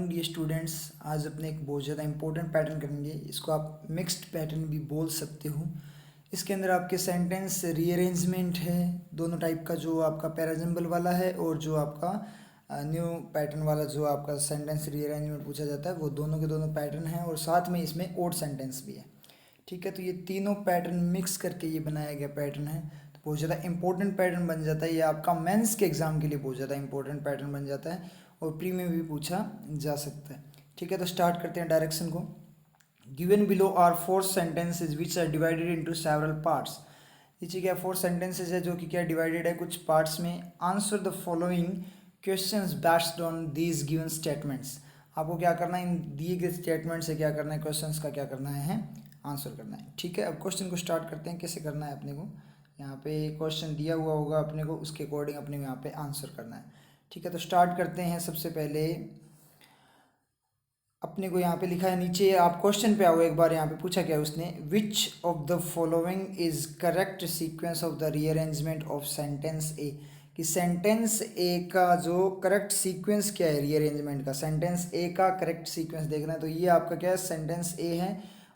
Morning dear students. आज अपने एक बहुत ज़्यादा इंपॉर्टेंट पैटर्न करेंगे। इसको आप मिक्स्ड पैटर्न भी बोल सकते हो। इसके अंदर आपके सेंटेंस रीअरेंजमेंट है दोनों टाइप का, जो आपका पैराजम्बल वाला है और जो आपका न्यू पैटर्न वाला जो आपका सेंटेंस रीअरेंजमेंट पूछा जाता है, वो दोनों के दोनों पैटर्न हैं और साथ में इसमें ओड सेंटेंस भी है। ठीक है, तो ये तीनों पैटर्न मिक्स करके ये बनाया गया पैटर्न है। तो बहुत ज़्यादा इंपॉर्टेंट पैटर्न बन जाता है ये आपका मेंस के एग्ज़ाम के लिए, बहुत ज़्यादा इंपॉर्टेंट पैटर्न बन जाता है और प्री में भी पूछा जा सकता है। ठीक है, तो स्टार्ट करते हैं डायरेक्शन को। Given below are four sentences which are divided into several parts. नीचे क्या फोर सेंटेंसेज है जो कि क्या डिवाइडेड है कुछ पार्ट्स में। Answer the following questions based on these given statements. आपको क्या करना है, इन दिए गए स्टेटमेंट से क्या करना है, क्वेश्चंस का क्या करना है, आंसर करना है। ठीक है, अब क्वेश्चन को स्टार्ट करते हैं। कैसे करना है अपने को, यहाँ पे क्वेश्चन दिया हुआ होगा अपने को, उसके अकॉर्डिंग अपने को यहाँ पे आंसर करना है। ठीक है, तो स्टार्ट करते हैं। सबसे पहले अपने को यहाँ पे लिखा है नीचे, आप क्वेश्चन पे आओ एक बार। यहाँ पे पूछा क्या है उसने, which of the following is correct sequence of the rearrangement of sentence A. कि सेंटेंस ए का जो करेक्ट सीक्वेंस क्या है रीअरेंजमेंट का, सेंटेंस ए का करेक्ट सीक्वेंस देखना है। तो ये आपका क्या है, सेंटेंस ए है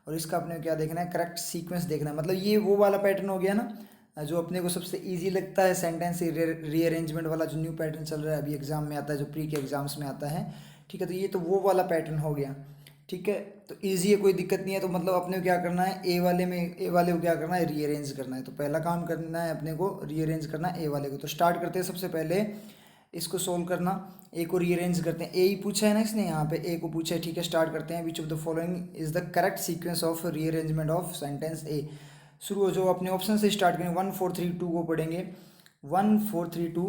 और इसका अपने को क्या देखना है, करेक्ट सीक्वेंस देखना है। मतलब ये वो वाला पैटर्न हो गया ना जो अपने को सबसे इजी लगता है, सेंटेंस रीअरेंजमेंट वाला जो न्यू पैटर्न चल रहा है अभी एग्जाम में आता है, जो प्री के एग्जाम्स में आता है। ठीक है, तो ये तो वो वाला पैटर्न हो गया। ठीक है, तो इजी है, कोई दिक्कत नहीं है। तो मतलब अपने को क्या करना है, ए वाले को क्या करना है, रीअरेंज करना है। तो पहला काम करना है अपने को, रीअरेंज करना है ए वाले को। तो स्टार्ट करते हैं सबसे पहले इसको सोल्व करना। ए को रीअरेंज करते हैं। ए ही पूछा है ना इसने, यहाँ पे ए को पूछा है। ठीक है, स्टार्ट करते हैं। Which of the following is the correct sequence of rearrangement of sentence A. शुरू हो, जो अपने ऑप्शन से स्टार्ट करेंगे। 1 4 3 2 को पढ़ेंगे। 1 4 3 2।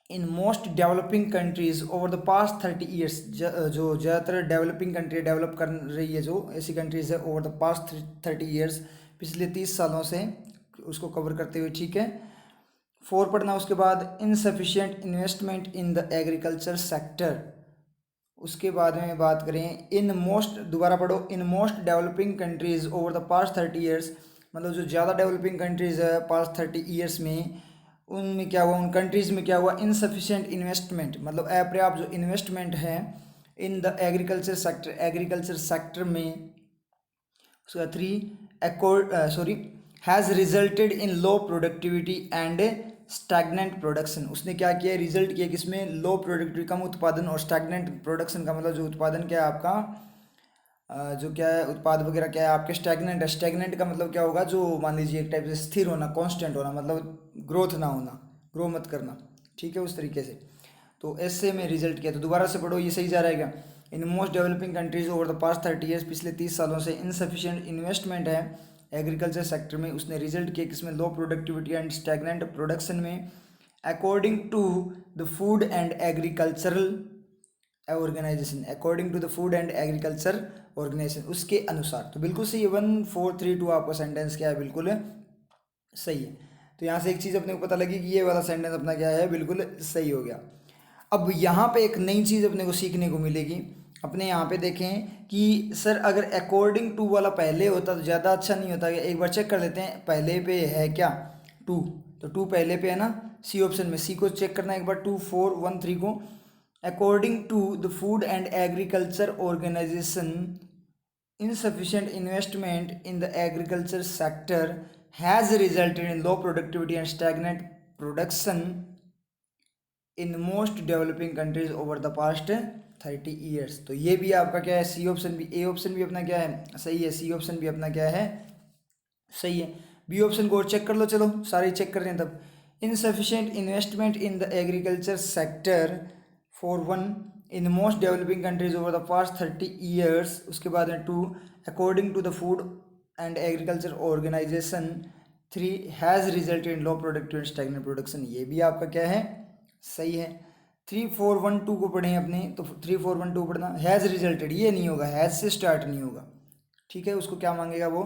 इन most developing countries over the past 30 years. जो ज़्यादातर डेवलपिंग कंट्री डेवलप कर रही है, जो ऐसी कंट्रीज है ओवर द पास्ट 30 ईयर्स, पिछले 30 सालों से उसको कवर करते हुए। ठीक है, 4 पढ़ना। उसके बाद insufficient investment in the agriculture sector. उसके बाद में बात करें इन मोस्ट, दोबारा पढ़ो, इन most developing countries over the past 30 years. मतलब जो ज़्यादा डेवलपिंग कंट्रीज है पास्ट 30 ईयर्स में, उनमें क्या हुआ, उन कंट्रीज़ में क्या हुआ, इनसफिशिएंट इन्वेस्टमेंट, मतलब अपर्याप्त जो इन्वेस्टमेंट है in the agriculture sector, agriculture sector में। उसका 3 has resulted in low productivity and stagnant production. उसने क्या किया, रिजल्ट किया किसमें, लो प्रोडक्टिविटी, कम उत्पादन, और स्टैगनेंट प्रोडक्शन का मतलब जो उत्पादन क्या है आपका, जो क्या है उत्पाद वगैरह क्या है आपके, स्टैगनेंट है। स्टैगनेंट का मतलब क्या होगा, जो मान लीजिए एक टाइप से स्थिर होना, कांस्टेंट होना, मतलब ग्रोथ ना होना, ग्रो मत करना। ठीक है, उस तरीके से। तो ऐसे में रिजल्ट किया। तो दोबारा से पढ़ो, ये सही जा रहेगा। In most developing countries over the past 30 years, पिछले 30 सालों से इनसफिशिएंट इन्वेस्टमेंट है एग्रीकल्चर सेक्टर में। उसने रिजल्ट किया किसमें, low productivity and stagnant production में, according to the food and agricultural organisation, according to the food and agriculture organisation, उसके अनुसार। तो बिल्कुल सही है। 1 4 3 2 आपका सेंटेंस क्या है, बिल्कुल सही है। तो यहाँ से एक चीज़ अपने को पता लगी कि ये वाला सेंटेंस अपना क्या है, बिल्कुल सही हो गया। अब यहाँ पे एक नई चीज़ अपने को सीखने को मिलेगी। अपने यहाँ पे देखें कि सर अगर अकॉर्डिंग टू वाला पहले होता तो ज़्यादा अच्छा नहीं होता। एक बार चेक कर लेते हैं, पहले पे है क्या, टू। तो टू पहले पे है ना, सी ऑप्शन में। सी को चेक करना एक बार, 2 4 1 3 को। According to the food and agriculture organization, insufficient investment in the agriculture sector has resulted in low productivity and stagnant production in most developing countries over the past 30 years। तो ये भी आपका क्या है, सी ऑप्शन भी, A option भी अपना क्या है, सही है। सी ऑप्शन भी अपना क्या है, सही है। बी ऑप्शन को और चेक कर लो, चलो सारे चेक कर रहे हैं तब। Insufficient investment in the agriculture sector for 1 in most developing countries over the past 30 years. उसके बाद है 2 according to the food and agriculture organization. 3 has resulted in low productive and stagnant production, ये भी आपका क्या है, सही है। 3 4 1 2 को पढ़ें अपने, तो 3 4 1 2 पढ़ना। हैज़ रिजल्टेड ये नहीं होगा, हैज़ से स्टार्ट नहीं होगा। ठीक है, उसको क्या मांगेगा, वो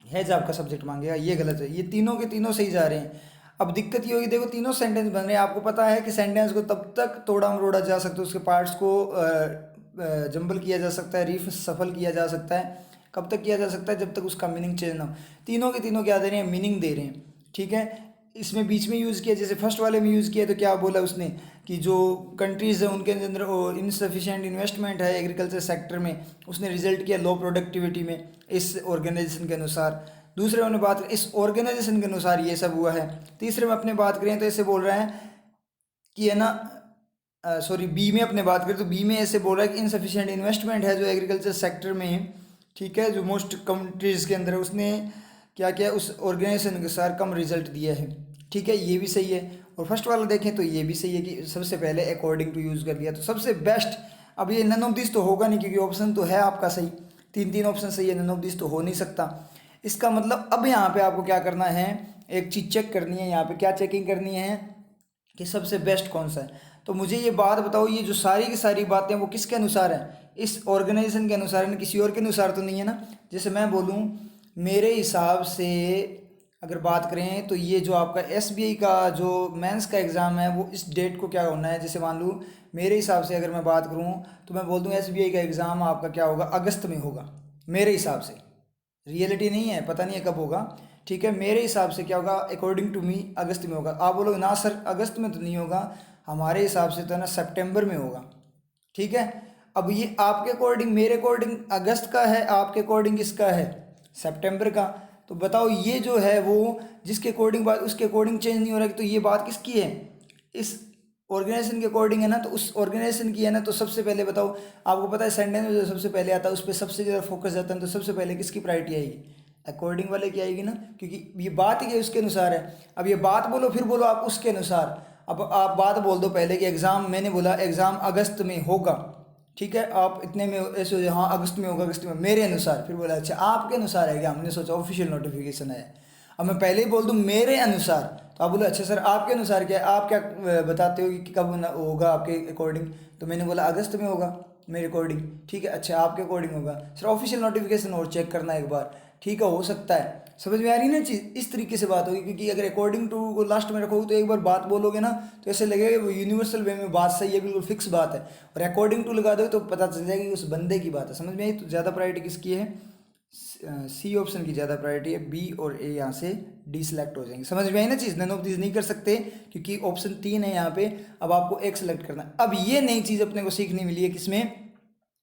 हैज आपका सब्जेक्ट मांगेगा, ये गलत है। ये तीनों के तीनों सही जा रहे हैं। अब दिक्कत ये होगी, देखो तीनों सेंटेंस बन रहे हैं। आपको पता है कि सेंटेंस को तब तक तोड़ा मरोड़ा जा सकता है, उसके पार्ट्स को जंबल किया जा सकता है, रीफ सफल किया जा सकता है। कब तक किया जा सकता है, जब तक उसका मीनिंग चेंज ना हो। तीनों के तीनों क्या दे रहे हैं, मीनिंग दे रहे हैं। ठीक है, इसमें बीच में यूज़ किया, जैसे फर्स्ट वाले में यूज़ किया तो क्या बोला उसने कि जो कंट्रीज़ है उनके अंदर इनसफिशिएंट इन्वेस्टमेंट है एग्रीकल्चर सेक्टर में, उसने रिजल्ट किया लो प्रोडक्टिविटी में इस ऑर्गेनाइजेशन के अनुसार। दूसरे में बात करें इस ऑर्गेनाइजेशन के अनुसार ये सब हुआ है। तीसरे में अपने बात करें तो ऐसे बोल रहे हैं कि है ना, सॉरी बी में अपने बात करें तो बी में ऐसे बोल रहा है कि इनसफिशिएंट इन्वेस्टमेंट है जो एग्रीकल्चर सेक्टर में है, ठीक है, जो मोस्ट कंट्रीज़ के अंदर है, उसने क्या किया उस ऑर्गेनाइजेशन के अनुसार कम रिजल्ट दिया है, ठीक है, ये भी सही है। और फर्स्ट वाला देखें तो ये भी सही है कि सबसे पहले अकॉर्डिंग टू यूज़ कर दिया तो सबसे बेस्ट। अब ये नन ऑफ दिस तो होगा नहीं क्योंकि ऑप्शन तो है आपका सही, तीन तीन ऑप्शन सही है, नन ऑफ दिस तो हो नहीं सकता। इसका मतलब अब यहाँ पे आपको क्या करना है, एक चीज़ चेक करनी है, यहाँ पे क्या चेकिंग करनी है कि सबसे बेस्ट कौन सा है। तो मुझे ये बात बताओ, ये जो सारी की सारी बातें वो किसके अनुसार हैं, इस ऑर्गेनाइजेशन के अनुसार है ना, किसी और के अनुसार तो नहीं है ना। जैसे मैं बोलूँ मेरे हिसाब से अगर बात करें तो ये जो आपका एसबीआई का जो मेंस का एग्ज़ाम है वो इस डेट को क्या होना है, जैसे मान लूँ मेरे हिसाब से अगर मैं बात करूँ तो मैं बोल दूँ एसबीआई का एग्ज़ाम आपका क्या होगा, अगस्त में होगा मेरे हिसाब से। रियलिटी नहीं है, पता नहीं है कब होगा, ठीक है, मेरे हिसाब से क्या होगा अकॉर्डिंग टू मी अगस्त में होगा। आप बोलोगे ना सर अगस्त में तो नहीं होगा, हमारे हिसाब से तो है ना सितंबर में होगा, ठीक है। अब ये आपके अकॉर्डिंग मेरे अकॉर्डिंग अगस्त का है, आपके अकॉर्डिंग किसका है, सितंबर का। तो बताओ ये जो है वो जिसके अकॉर्डिंग बात उसके अकॉर्डिंग चेंज नहीं हो रहा है, तो ये बात किसकी है, इस ऑर्गेनाइजेशन के अकॉर्डिंग है ना, तो उस ऑर्गेनाइजेशन की है ना। तो सबसे पहले बताओ, आपको पता है सेंटेंस में जो सबसे पहले आता है उस पर सबसे ज़्यादा फोकस जाता है, तो सबसे पहले किसकी प्रायोरिटी आएगी, अकॉर्डिंग वाले की आएगी ना, क्योंकि ये बात ही उसके अनुसार है। अब ये बात बोलो फिर बोलो आप उसके अनुसार। अब आप बात बोल दो पहले कि एग्ज़ाम, मैंने बोला एग्ज़ाम अगस्त में होगा, ठीक है, आप इतने में ऐसे हो जाए हाँ अगस्त में होगा, अगस्त में मेरे अनुसार, फिर बोला अच्छा आपके अनुसार है क्या, हमने सोचा ऑफिशियल नोटिफिकेशन है। अब मैं पहले ही बोल दूँ मेरे अनुसार, तो आप बोले अच्छा सर आपके अनुसार क्या है, आप क्या बताते हो कि कब होगा आपके अकॉर्डिंग, तो मैंने बोला अगस्त में होगा मेरे अकॉर्डिंग, ठीक है, अच्छा आपके अकॉर्डिंग होगा सर ऑफिशियल नोटिफिकेशन और चेक करना एक बार, ठीक है, हो सकता है। समझ में आ रही ना चीज़, इस तरीके से बात होगी, क्योंकि अगर अकॉर्डिंग टू को लास्ट में रखोगे तो एक बार बात बोलोगे ना तो ऐसे लगेगा वो यूनिवर्सल वे में बात सही है, बिल्कुल फिक्स बात है। और अकॉर्डिंग टू लगा दोगे तो पता चल जाएगा कि उस बंदे की बात है। समझ में आई, तो ज़्यादा प्रायोरिटी किसकी है, सी ऑप्शन की ज़्यादा प्रायोरिटी है, बी और ए यहाँ से डी सेलेक्ट हो जाएंगे। समझ में आई ना चीज़, नन ऑफ दिस नहीं कर सकते क्योंकि ऑप्शन 3 है यहाँ पे, अब आपको एक सेलेक्ट करना है। अब ये नई चीज़ अपने को सीखने मिली है किसमें,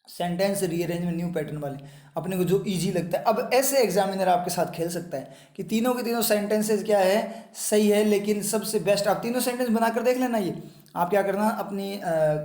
सेंटेंस रीअरेंजमेंट न्यू पैटर्न वाले, अपने को जो इजी लगता है। अब ऐसे एग्जामिनर आपके साथ खेल सकता है कि तीनों के तीनों सेंटेंसेस क्या है, सही है, लेकिन सबसे बेस्ट आप तीनों सेंटेंस बनाकर देख लेना। ये आप क्या करना अपनी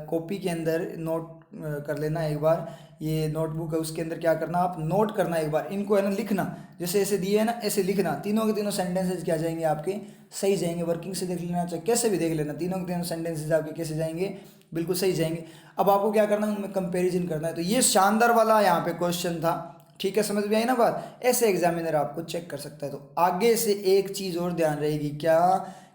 कॉपी के अंदर नोट कर लेना एक बार, ये नोटबुक है उसके अंदर क्या करना आप नोट करना एक बार, इनको है ना लिखना, जैसे ऐसे दिए है ना ऐसे लिखना, तीनों के तीनों सेंटेंसेस क्या जाएंगे आपके सही जाएंगे। वर्किंग से देख लेना चाहे कैसे भी देख लेना, तीनों के तीनों सेंटेंसेस आपके कैसे जाएंगे, बिल्कुल सही जाएंगे। अब आपको क्या करना है उनमें कंपैरिजन करना है। तो ये शानदार वाला यहाँ पे क्वेश्चन था, ठीक है, समझ में आई ना बात। ऐसे एग्जामिनर आपको चेक कर सकता है। तो आगे से एक चीज़ और ध्यान रहेगी क्या,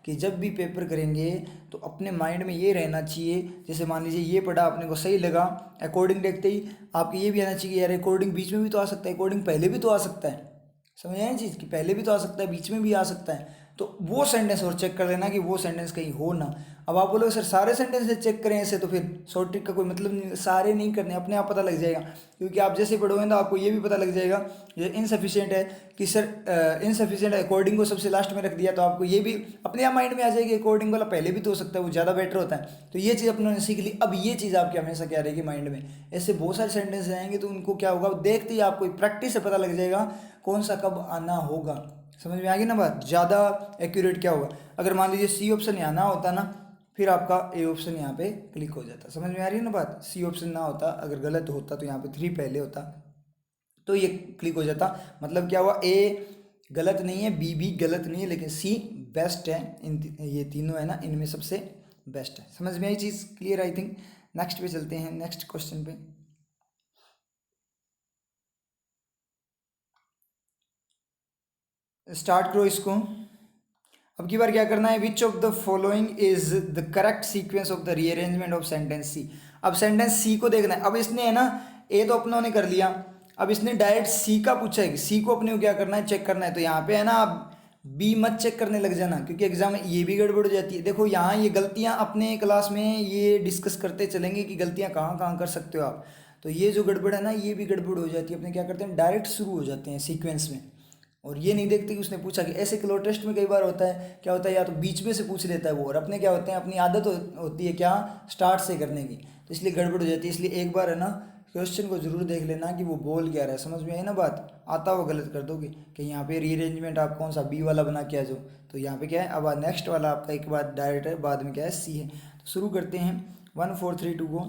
कि जब भी पेपर करेंगे तो अपने माइंड में ये रहना चाहिए, जैसे मान लीजिए ये पढ़ा अपने को सही लगा, अकॉर्डिंग देखते ही आपके ये भी आना चाहिए यार अकॉर्डिंग बीच में भी तो आ सकता है, अकॉर्डिंग पहले भी तो आ सकता है। समझ आए चीज़ कि पहले भी तो आ सकता है बीच में भी आ सकता है, तो वो सेंटेंस और चेक कर लेना कि वो सेंटेंस कहीं हो ना। अब आप बोलोगे सर सारे सेंटेंस चेक करें ऐसे, तो फिर शॉर्ट ट्रिक का कोई मतलब नहीं, सारे नहीं करने, अपने आप पता लग जाएगा। क्योंकि आप जैसे पढ़ोगे तो आपको ये भी पता लग जाएगा ये इनसफिशिएंट है कि सर इनसफिशिएंट अकॉर्डिंग को सबसे लास्ट में रख दिया, तो आपको ये भी अपने आप माइंड में आ जाएगी अकॉर्डिंग वाला पहले भी तो हो सकता है, वो ज़्यादा बेटर होता है। तो ये चीज़ अपने सीख ली। अब ये चीज़ आपकी हमेशा क्या रहेगी माइंड में, ऐसे बहुत सारे सेंटेंस आएंगे तो उनको क्या होगा देखते ही आपको प्रैक्टिस से पता लग जाएगा कौन सा कब आना होगा। समझ में आ गई ना बात, ज़्यादा एक्यूरेट क्या होगा। अगर मान लीजिए सी ऑप्शन यहाँ ना होता ना, फिर आपका ए ऑप्शन यहाँ पे क्लिक हो जाता। समझ में आ रही है ना बात, सी ऑप्शन ना होता, अगर गलत होता तो यहाँ पे 3 पहले होता तो ये क्लिक हो जाता। मतलब क्या हुआ, ए गलत नहीं है, बी भी गलत नहीं है, लेकिन सी बेस्ट है। ये तीनों है ना, इनमें सबसे बेस्ट है। समझ में आई चीज़, क्लियर आई थिंक। नेक्स्ट पे चलते हैं, नेक्स्ट क्वेश्चन पे। स्टार्ट करो इसको। अब की बार क्या करना है, which of the following is the correct sequence of the rearrangement of sentence C. अब सेंटेंस सी को देखना है। अब इसने है ना ए तो अपनों ने कर लिया, अब इसने डायरेक्ट सी का पूछा है कि सी को अपने को क्या करना है चेक करना है। तो यहाँ पे है ना आप बी मत चेक करने लग जाना, क्योंकि एग्जाम में ये भी गड़बड़ हो जाती है। देखो यहाँ ये गलतियाँ अपने क्लास में ये डिस्कस करते चलेंगे कि गलतियाँ कहाँ कहाँ कर सकते हो आप। तो ये जो गड़बड़ है ना ये भी गड़बड़ हो जाती है, अपने क्या करते हैं डायरेक्ट शुरू हो जाते हैं सीक्वेंस में। और ये नहीं देखते कि उसने पूछा कि ऐसे क्लो टेस्ट में कई बार होता है क्या होता है, या तो बीच में से पूछ लेता है वो, और अपने क्या होते हैं, अपनी आदत होती है क्या, स्टार्ट से करने की, तो इसलिए गड़बड़ हो जाती है। इसलिए एक बार है ना क्वेश्चन को जरूर देख लेना कि वो बोल क्या रहा है, समझ में आई ना बात। आता हुआ गलत कर दोगे कि यहाँ पे रीअरेंजमेंट आप कौन सा बी वाला बना के आ जाओ, तो यहाँ पे क्या है, अब नेक्स्ट वाला आपका एक बार डायरेक्ट है, बाद में क्या है सी है। तो शुरू करते हैं 1432 को।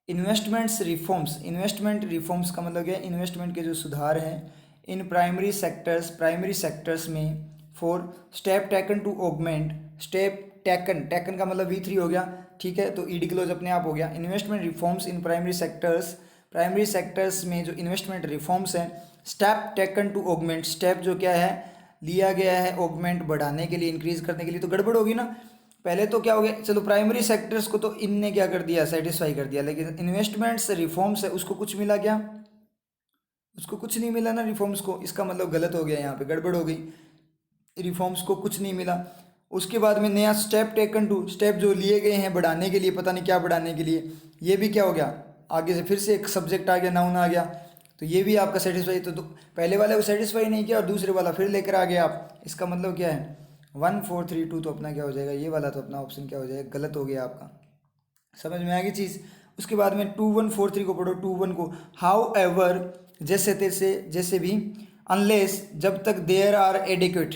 इन्वेस्टमेंट्स रिफॉर्म्स, इन्वेस्टमेंट रिफॉर्म्स का मतलब क्या है, इन्वेस्टमेंट के जो सुधार हैं इन प्राइमरी सेक्टर्स में four step taken to augment, step taken का मतलब V3 हो गया, ठीक है, तो ईडी क्लोज अपने आप हो गया। Investment reforms in primary sectors में जो इन्वेस्टमेंट रिफॉर्म्स हैं, step taken to augment, step जो क्या है लिया गया है ऑगमेंट बढ़ाने के लिए, इंक्रीज करने के लिए, तो गड़बड़ होगी ना। पहले तो क्या हो गया, चलो प्राइमरी सेक्टर्स को तो इनने क्या कर दिया, सेटिस्फाई कर दिया, लेकिन इन्वेस्टमेंट्स रिफॉर्म्स है उसको कुछ मिला क्या, उसको कुछ नहीं मिला ना रिफॉर्म्स को, इसका मतलब गलत हो गया, यहाँ पे गड़बड़ हो गई, रिफॉर्म्स को कुछ नहीं मिला। उसके बाद में नया स्टेप टेकन टू, स्टेप जो लिए गए हैं बढ़ाने के लिए, पता नहीं क्या बढ़ाने के लिए, ये भी क्या हो गया, आगे से फिर से एक सब्जेक्ट आ गया, नाउन आ गया, तो ये भी आपका सेटिस्फाई, तो पहले वाले को सेटिस्फाई नहीं किया और दूसरे वाला फिर लेकर आ गया आप, इसका मतलब क्या है 1432, तो अपना क्या हो जाएगा, ये वाला तो अपना ऑप्शन क्या हो जाएगा, गलत हो गया आपका। समझ में आ गई चीज़। उसके बाद में 2143 को पढ़ो, 21 को, हाउ एवर, जैसे तैसे, जैसे भी, अनलेस, जब तक, देयर आर एडिक्वेट,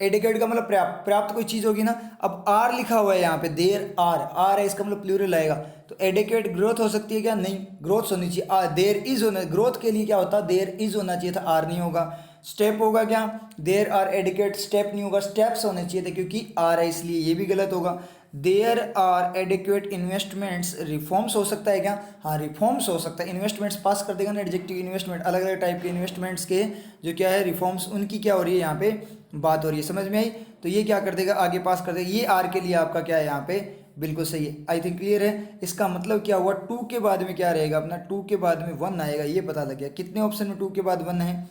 एडिक्वेट का मतलब पर्याप्त, पर्याप्त कोई चीज़ होगी ना। अब आर लिखा हुआ है यहाँ पे, देयर आर है, इसका मतलब प्लूरल आएगा, तो एडिक्वेट ग्रोथ हो सकती है क्या, नहीं, ग्रोथ होनी चाहिए, देयर इज होना, ग्रोथ के लिए क्या होता, देयर इज होना चाहिए था, आर नहीं होगा। स्टेप होगा क्या, देयर आर एडिक्वेट, स्टेप नहीं होगा, स्टेप्स होने चाहिए थे क्योंकि आर है, इसलिए ये भी गलत होगा। There are adequate investments, reforms हो सकता है क्या, हाँ रिफॉर्म्स हो सकता है, इन्वेस्टमेंट्स पास कर देगा ना, एडजेक्टिव इन्वेस्टमेंट, अलग अलग टाइप के इन्वेस्टमेंट्स के जो क्या है रिफॉर्म्स, उनकी क्या हो रही है यहाँ पे बात हो रही है, समझ में आई। तो ये क्या कर देगा, आगे पास कर देगा, ये आर के लिए आपका क्या है यहाँ पे बिल्कुल सही है, आई थिंक क्लियर है। इसका मतलब क्या हुआ, टू के बाद में क्या रहेगा अपना, टू के बाद में वन आएगा, ये पता लग गया। कितने ऑप्शन में टू के बाद वन है,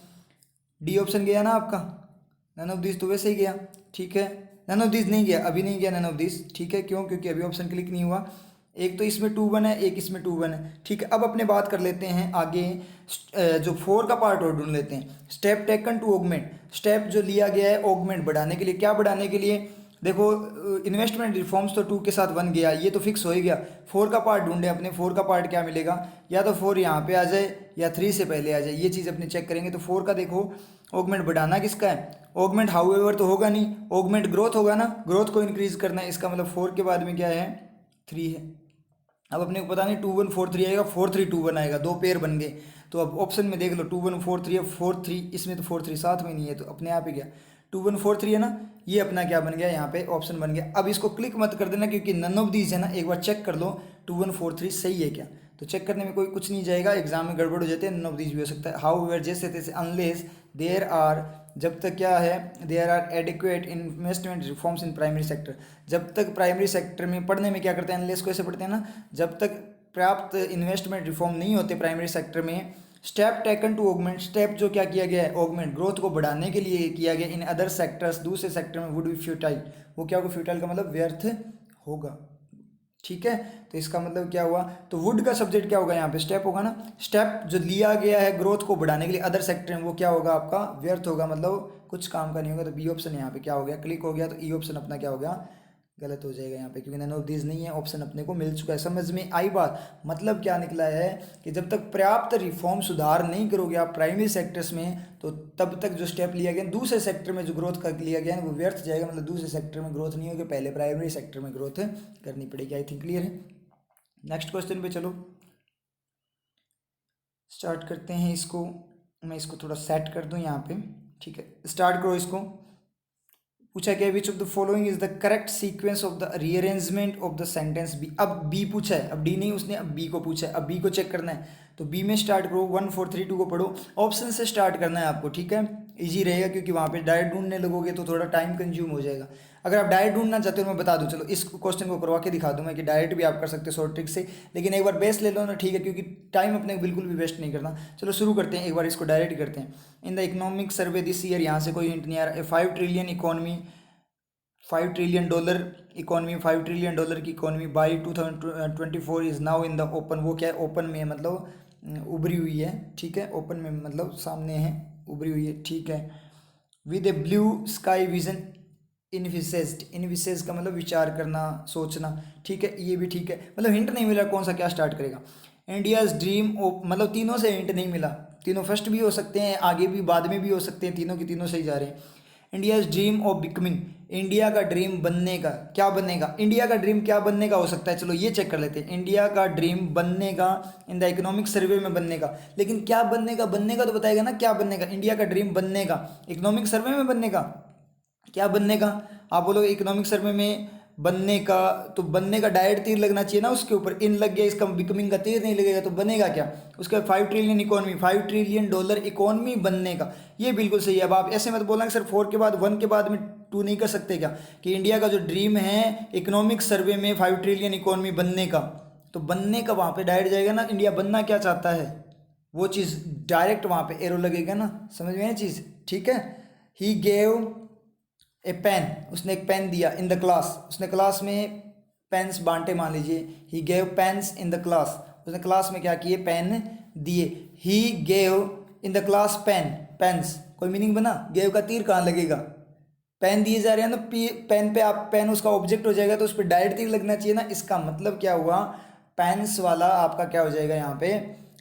डी ऑप्शन गया ना आपका, नन ऑफ दिस तो वैसे ही गया, ठीक है, नन ऑफ दिस नहीं गया, अभी नहीं गया नन ऑफ दिस, ठीक है, क्यों, क्योंकि अभी ऑप्शन क्लिक नहीं हुआ। एक तो इसमें 2 1 है, एक इसमें 2 1 है, ठीक है। अब अपने बात कर लेते हैं आगे, जो 4 का पार्ट और ढूंढ लेते हैं। Step taken to augment, step जो लिया गया है ऑगमेंट बढ़ाने के लिए, क्या बढ़ाने के लिए, देखो इन्वेस्टमेंट रिफॉर्म्स तो 2 के साथ 1 गया, ये तो फिक्स हो ही गया। 4 का पार्ट ढूंढे अपने, 4 का पार्ट क्या मिलेगा, या तो 4 यहाँ पे आ जाए या 3 से पहले आ जाए, ये चीज़ अपने चेक करेंगे। तो 4 का देखो, ऑगमेंट बढ़ाना किसका है, ऑगमेंट हाउएवर तो होगा नहीं, ऑगमेंट ग्रोथ होगा ना, ग्रोथ को इंक्रीज करना है, इसका मतलब 4 के बाद में क्या है 3 है। अब अपने को पता नहीं 2 1 4 3 आएगा, 4 3 2 1 आएगा, दो पेयर बन गए। तो अब ऑप्शन में देख लो 2 1 4 3 है, 4 3 इसमें तो 4 3 साथ में नहीं है, तो अपने आप ही गया 2 1 4 3 है ना, ये अपना क्या बन गया यहाँ पे ऑप्शन बन गया। अब इसको क्लिक मत कर देना क्योंकि नन ऑफ दीज है ना, एक बार चेक कर लो 2 1 4 3 सही है क्या, तो चेक करने में कोई कुछ नहीं जाएगा, एग्जाम में गड़बड़ हो जाते हैं, नन ऑफ दीज भी हो सकता है। हाउ एवर, जैसे तैसे, अनलेस, देयर आर, जब तक क्या है, there are adequate investment reforms in primary sector, जब तक प्राइमरी सेक्टर में पढ़ने में क्या करते हैं, अनलेस को ऐसे पढ़ते हैं ना, जब तक पर्याप्त इन्वेस्टमेंट रिफॉर्म नहीं होते प्राइमरी सेक्टर में, step taken to augment, step जो क्या किया गया है ऑगमेंट, ग्रोथ को बढ़ाने के लिए किया गया, इन अदर सेक्टर्स, दूसरे सेक्टर में, वुड बी फ्यूटाइल, वो क्या होगा, फ्यूटाइल का मतलब व्यर्थ होगा, ठीक है। तो इसका मतलब क्या हुआ, तो वुड का सब्जेक्ट क्या होगा यहाँ पे, स्टेप होगा ना, स्टेप जो लिया गया है ग्रोथ को बढ़ाने के लिए अदर सेक्टर में, वो क्या होगा आपका व्यर्थ होगा, मतलब कुछ काम का नहीं होगा। तो बी ऑप्शन यहाँ पे क्या हो गया, क्लिक हो गया, तो ई ऑप्शन अपना क्या हो गया, गलत हो जाएगा यहाँ पे, क्योंकि नन ऑफ दिस नहीं है, ऑप्शन अपने को मिल चुका है। समझ में आई बात, मतलब क्या निकला है कि जब तक पर्याप्त रिफॉर्म सुधार नहीं करोगे आप प्राइमरी सेक्टर्स में, तो तब तक जो स्टेप लिया गया दूसरे सेक्टर में जो ग्रोथ कर लिया गया है वो व्यर्थ जाएगा, मतलब दूसरे सेक्टर में ग्रोथ नहीं होगी, पहले प्राइमरी सेक्टर में ग्रोथ करनी पड़ेगी। आई थिंक क्लियर है। नेक्स्ट क्वेश्चन पे चलो स्टार्ट करते हैं इसको, मैं इसको थोड़ा सेट कर दूं यहाँ पे, ठीक है, स्टार्ट करो इसको। पूछा क्या, which of the following is the correct sequence of the rearrangement of the sentence B. अब बी पूछा है, अब डी नहीं उसने, अब बी को पूछा है, अब बी को चेक करना है, तो बी में स्टार्ट करो, 1432 को पढ़ो, ऑप्शन से स्टार्ट करना है आपको, ठीक है, इजी रहेगा, क्योंकि वहाँ पे डायरेक्ट ढूंढने लगोगे तो थोड़ा टाइम कंज्यूम हो जाएगा। अगर आप डायरेक्ट ढूंढना चाहते हो मैं बता दूं, चलो इस क्वेश्चन को करवा के दिखा दूं मैं कि डायरेक्ट भी आप कर सकते हो शॉर्ट ट्रिक से, लेकिन एक बार बेस ले लो ना, ठीक है, क्योंकि टाइम अपने को बिल्कुल भी वेस्ट नहीं करना। चलो शुरू करते हैं, एक बार इसको डायरेक्ट ही करते हैं। In the economic survey this year, यहाँ से कोई हिंट नहीं आ रहा है, 5 trillion economy, $5 trillion economy, $5 trillion की economy by 2024 is now in the open, वो क्या है ओपन में है, मतलब उभरी हुई है, ठीक है, ओपन में मतलब सामने है, उभरी हुई है, ठीक है। With a blue sky vision envisaged, envisages का मतलब विचार करना, सोचना, ठीक है, ये भी ठीक है। मतलब हिंट नहीं मिला कौन सा क्या स्टार्ट करेगा। इंडियाज ड्रीम ऑफ, मतलब तीनों से हिंट नहीं मिला, तीनों फर्स्ट भी हो सकते हैं, आगे भी बाद में भी हो सकते हैं, तीनों की तीनों सही जा रहे हैं। India's dream of becoming, India का ड्रीम बनने का, क्या बनने का, इंडिया का ड्रीम क्या बनने का हो सकता है, चलो ये चेक कर लेते हैं। इंडिया का ड्रीम बनने का, इन द इकोनॉमिक सर्वे में बनने का, लेकिन क्या बनने का तो बताएगा ना, क्या बनने का, इंडिया का ड्रीम बनने का, इकोनॉमिक सर्वे में बनने का, क्या बनने का। आप बोलोगे इकोनॉमिक सर्वे में बनने का, तो बनने का डायरेक्ट तीर लगना चाहिए ना उसके ऊपर, इन लग गया, इसका बिकमिंग का तीर नहीं लगेगा, तो बनेगा क्या, उसका 5 ट्रिलियन इकोनॉमी, $5 ट्रिलियन इकोनॉमी बनने का, ये बिल्कुल सही है। अब आप ऐसे मत बोलना कि सर 4 के बाद 1 के बाद में 2 नहीं कर सकते क्या, कि इंडिया का जो ड्रीम है इकोनॉमिक सर्वे में 5 ट्रिलियन इकोनॉमी बनने का, तो बनने का वहाँ पे डायरेक्ट जाएगा ना, इंडिया बनना क्या चाहता है वो चीज़ डायरेक्ट वहाँ पे एरो लगेगा ना, समझ में है चीज़, ठीक है। ही गेव ए पेन, उसने एक पेन दिया इन द क्लास, उसने क्लास में पेन्स बांटे, मान लीजिए he gave pens in the class, उसने क्लास में क्या किए, पेन दिए। He gave in the class pen, pens, कोई मीनिंग बना, गेव का तीर कहाँ लगेगा, पेन दिए जा रहे हैं ना, पेन पे आप, पेन उसका ऑब्जेक्ट हो जाएगा तो उस पर डायरेक्ट तीर लगना चाहिए ना, इसका मतलब क्या हुआ, पेन्स वाला आपका क्या हो जाएगा यहाँ पे,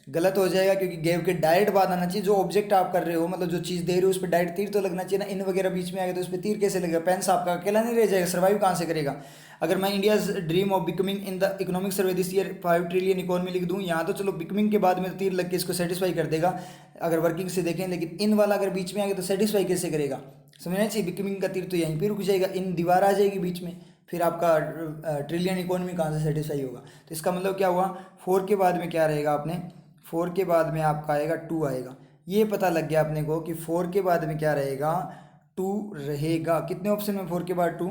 गलत हो जाएगा, क्योंकि गेव के डायरेक्ट बाद आना चाहिए, जो ऑब्जेक्ट आप कर रहे हो, मतलब जो चीज़ दे रहे हो उस पर डायरेक्ट तीर तो लगना चाहिए ना, इन वगैरह बीच में आ गया तो उस पर तीर कैसे लगेगा, पेन्स आपका अकेला नहीं रह जाएगा, सर्वाइव कहाँ से करेगा। अगर मैं India's dream of becoming in the economic survey this year 5 trillion economy लिख दूँ यहाँ, तो चलो बिकमिंग के बाद में तीर लग के इसको सेटिस्फाई कर देगा अगर वर्किंग से देखें, लेकिन इन वाला अगर बीच में आ गया तो सेटिस्फाई कैसे करेगा, समझना चाहिए। बिकमिंग का तीर तो यहीं पर रुक जाएगा, इन दीवार आ जाएगी बीच में, फिर आपका ट्रिलियन इकोनॉमी कहाँ से सेटिस्फाई होगा। तो इसका मतलब क्या हुआ, 4 के बाद में क्या रहेगा, आपने 4 के बाद में आपका आएगा 2 आएगा, ये पता लग गया अपने को कि 4 के बाद में क्या रहेगा, 2 रहेगा। कितने ऑप्शन में 4 के बाद 2,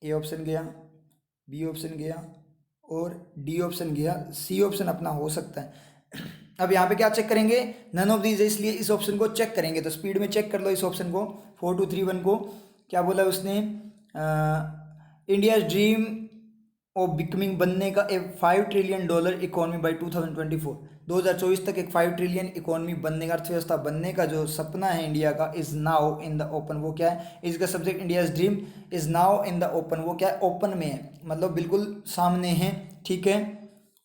ए ऑप्शन गया, बी ऑप्शन गया और डी ऑप्शन गया, सी ऑप्शन अपना हो सकता है। अब यहाँ पे क्या चेक करेंगे, नन ऑफ दीज, इसलिए इस ऑप्शन को चेक करेंगे, तो स्पीड में चेक कर लो इस ऑप्शन को, 4231 को। क्या बोला उसने, इंडिया ड्रीम ऑफ बिकमिंग, बनने का ए $5 ट्रिलियन इकोनॉमी बाई 2024, 2024 तक एक 5 ट्रिलियन इकोनॉमी बनने का, अर्थव्यवस्था बनने का जो सपना है इंडिया का, is now in the open, वो क्या है, इसका subject India's dream is now in the open, वो क्या है, ओपन में है, मतलब बिल्कुल सामने है, ठीक है।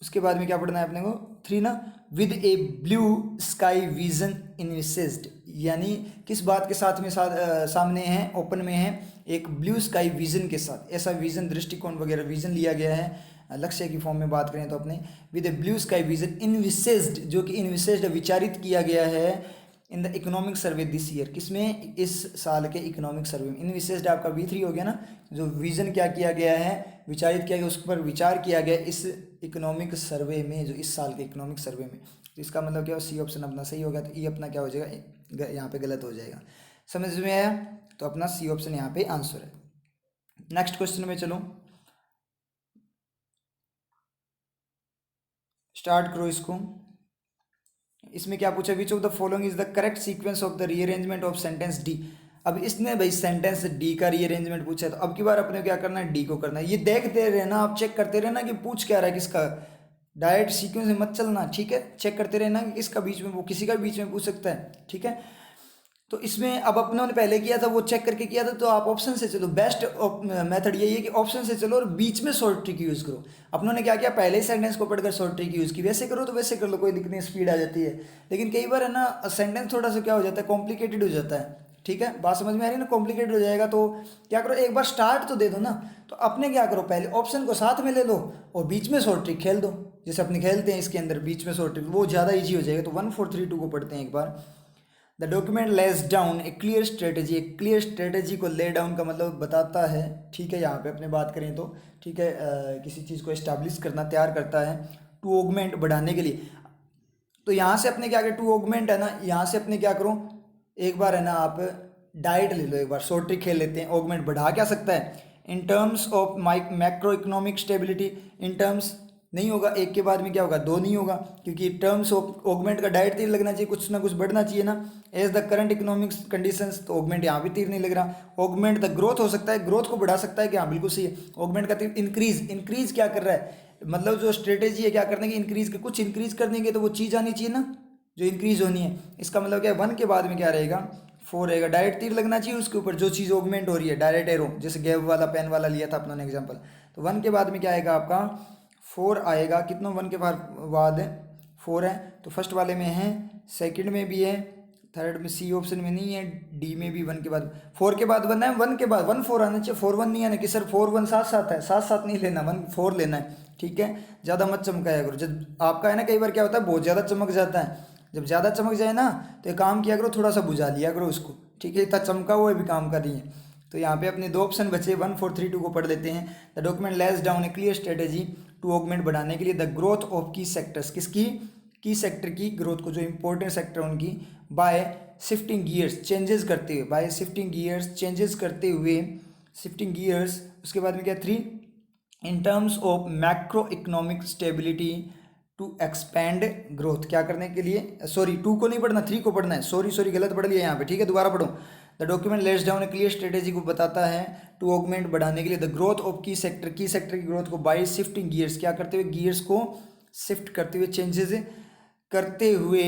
उसके बाद में क्या पढ़ना है अपने को, 3 ना, with a blue sky vision envisaged, यानी किस बात के साथ में सामने है, ओपन में है, एक ब्लू स्काई विजन के साथ, ऐसा विजन, दृष्टिकोण वगैरह विजन लिया गया है, लक्ष्य की फॉर्म में बात करें तो अपने, with a blue sky vision envisaged, जो कि इनविसेस्ड विचारित किया गया है in the economic survey this year, किसमें, इस साल के इकोनॉमिक सर्वे में। इनविसेस्ड आपका V3 हो गया ना, जो विजन क्या किया गया है, विचारित किया गया, उस पर विचार किया गया इस इकोनॉमिक सर्वे में, जो इस साल के इकोनॉमिक सर्वे में, तो इसका मतलब क्या, सी ऑप्शन अपना सही होगा, तो ई अपना क्या हो जाएगा, यहाँ पे गलत हो जाएगा। समझ में आया, तो अपना सी ऑप्शन यहाँ पे आंसर है। नेक्स्ट क्वेश्चन में चलो, स्टार्ट करो इसको। इसमें क्या पूछा, विच of the following is the correct sequence of the rearrangement of sentence D. अब इसने भाई सेंटेंस डी का रीअरेंजमेंट पूछा है, तो अब की बार अपने क्या करना है, डी को करना है। ये देखते रहना, आप चेक करते रहना कि पूछ क्या रहा है, किसका, डायरेक्ट सीक्वेंस में मत चलना, ठीक है, चेक करते रहना कि किसका बीच में, वो किसी का बीच में पूछ सकता है, ठीक है। तो इसमें अब अपनों ने पहले किया था, वो चेक करके किया था, तो आप ऑप्शन से चलो, बेस्ट मेथड यही है कि ऑप्शन से चलो और बीच में शॉर्ट ट्रिक यूज़ करो। अपनों ने क्या किया, पहले ही सेंटेंस को पढ़कर शॉर्ट ट्रिक यूज़ की, वैसे करो तो वैसे कर लो, कोई दिक्कत नहीं, स्पीड आ जाती है। लेकिन कई बार है ना, सेंटेंस थोड़ा सा क्या हो जाता है, कॉम्प्लिकेटेड हो जाता है, ठीक है, बात समझ में आ रही है ना, कॉम्प्लिकेटेड हो जाएगा, तो क्या करो, एक बार स्टार्ट तो दे दो ना। तो अपने क्या करो, पहले ऑप्शन को साथ में ले लो और बीच में शॉर्ट ट्रिक खेल दो, जैसे अपने खेलते हैं इसके अंदर बीच में शॉर्ट ट्रिक, वो ज़्यादा ईजी हो जाएगा। तो 1432 को पढ़ते हैं एक बार। The document lays down a clear strategy, एक क्लियर स्ट्रेटेजी को ले डाउन का मतलब बताता है, ठीक है, यहाँ पे अपने बात करें तो, ठीक है, किसी चीज़ को इस्टेब्लिश करना, तैयार करता है, टू ऑगमेंट, बढ़ाने के लिए। तो यहाँ से अपने क्या करें, टू ऑगमेंट है ना, यहाँ से अपने क्या करो, एक बार है ना आप डाइट ले लो, एक बार शॉर्ट ट्रिक खेल लेते हैं। ऑगमेंट बढ़ा क्या सकता है, इन terms of macro economic stability, in terms नहीं होगा, एक के बाद में क्या होगा, 2 नहीं होगा, क्योंकि टर्म्स ऑफ ऑगमेंट का डायरेक्ट तीर लगना चाहिए, कुछ ना कुछ बढ़ना चाहिए ना, as the current economics conditions, तो ऑगमेंट यहाँ भी तीर नहीं लग रहा। ऑगमेंट द ग्रोथ हो सकता है, ग्रोथ को बढ़ा सकता है, क्या बिल्कुल सही है। ऑगमेंट का तीर इंक्रीज, इंक्रीज क्या कर रहा है, मतलब जो स्ट्रेटेजी है क्या करने की, इंक्रीज के, कुछ इंक्रीज करने के तो वो चीज़ आनी चाहिए ना, जो इंक्रीज होनी है। इसका मतलब क्या है, 1 के बाद में क्या रहेगा, 4 रहेगा। डायरेक्ट तीर लगना चाहिए उसके ऊपर जो चीज़ ऑगमेंट हो रही है, डायरेक्ट एरो, जैसे गैव वाला पेन वाला लिया था अपना एग्जाम्पल। तो 1 के बाद में क्या आएगा आपका 4 आएगा। कितनों 1 के बाद 4 है, तो फर्स्ट वाले में है, सेकंड में भी है, थर्ड में सी ऑप्शन में नहीं है, डी में भी 1 के बाद 4 के बाद 1 है, 1 के बाद 1 4 आना चाहिए, 4 1 नहीं आना कि सर 4 1 साथ साथ है, साथ साथ नहीं लेना, 1 4 लेना है। ठीक है, ज़्यादा मत चमकाया करो। जब आपका है ना, कई बार क्या होता है बहुत ज़्यादा चमक जाता है, जब ज़्यादा चमक जाए ना तो एक काम किया करो, थोड़ा सा बुझा लिया करो उसको। ठीक है, इतना चमका हुआ भी काम कर रही है। तो यहाँ पे अपने 2 ऑप्शन बचे, 1 4 3 2 को पढ़ लेते हैं। The document lays down a clear strategy to augment, बढ़ाने के लिए the growth of key sectors, किसकी, की सेक्टर की ग्रोथ को, जो इंपॉर्टेंट सेक्टर उनकी, बाय शिफ्टिंग गियर्स, चेंजेस करते हुए, बाय शिफ्टिंग गियर्स, चेंजेस करते हुए, शिफ्टिंग गियर्स। उसके बाद में क्या 3, in terms of macro economic stability to expand growth, क्या करने के लिए, सॉरी 2 को नहीं पढ़ना, 3 को पढ़ना है, सॉरी गलत पढ़ लिया यहाँ पे। ठीक है, दोबारा पढ़ो। The document lets down a clear strategy को बताता है टू ऑगमेंट, बढ़ाने के लिए, the growth of key sector, की सेक्टर की ग्रोथ को, बाय शिफ्टिंग गियर्स, क्या करते हुए, गियर्स को शिफ्ट करते हुए, चेंजेस करते हुए,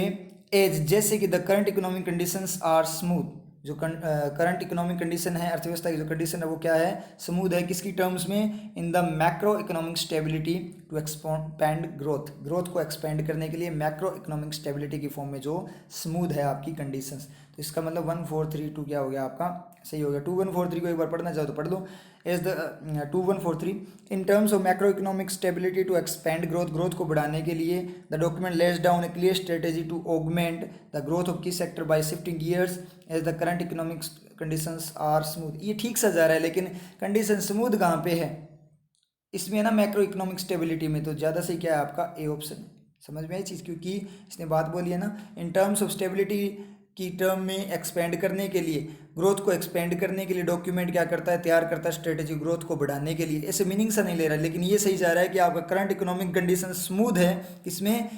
एज, जैसे कि the current economic conditions are smooth, जो करंट इकोनॉमिक कंडीशन है, अर्थव्यवस्था की जो कंडीशन है वो क्या है, स्मूथ है, किसकी टर्म्स में, in the macro economic stability to expand growth, growth को एक्सपेंड करने के लिए मैक्रो इकोनॉमिक स्टेबिलिटी की फॉर्म में जो स्मूथ है आपकी कंडीशंस। तो इसका मतलब 1 4 3 2 क्या हो गया आपका, सही हो गया। 2 1 4 3 को एक बार पढ़ना चाहो तो पढ़ दो। As the 2 1 4 3 in terms of macro economic stability to expand growth, growth को बढ़ाने के लिए, the document lets down a clear strategy to augment the growth of key sector by shifting gears as the current economic conditions are smooth. ये ठीक सा जा रहा है, लेकिन कंडीशन स्मूथ कहाँ पे है, इसमें है ना मैक्रो इकोनॉमिक स्टेबिलिटी में। तो ज़्यादा सही क्या है आपका ए ऑप्शन। समझ में आई चीज़, क्योंकि इसने बात बोली है ना, इन टर्म्स ऑफ स्टेबिलिटी की टर्म में एक्सपेंड करने के लिए, ग्रोथ को एक्सपेंड करने के लिए डॉक्यूमेंट क्या करता है, तैयार करता है स्ट्रेटेजी, ग्रोथ को बढ़ाने के लिए। ऐसे मीनिंग सा नहीं ले रहा है, लेकिन ये सही जा रहा है कि आपका करंट इकोनॉमिक कंडीशन स्मूथ है, किसमें,